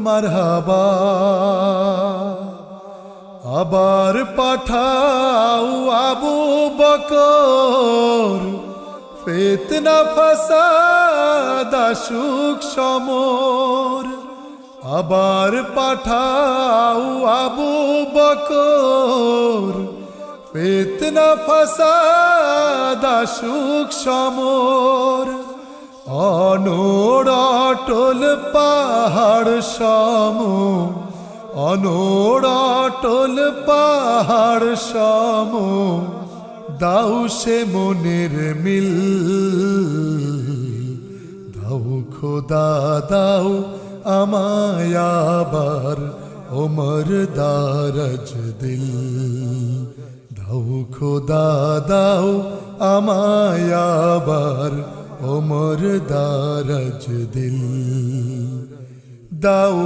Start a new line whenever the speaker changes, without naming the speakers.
মারহাবা। আবার পাঠাও আবু বকর, ফিতনা ফাসাদ আশুক সমর। আবার পাঠাও আবু বকর, ফিতনা ফাসাদ আশুক সমর। অনড় অটল পাহাড় সম, অনড় অটল পাহাড় সম, দাও সে মনের মিল। দাও খোদা দাও আমায় আবার ওমর দারাজ দিল। দাও খোদা দাও আমায় আবার ওমর দারাজ দিল। দাও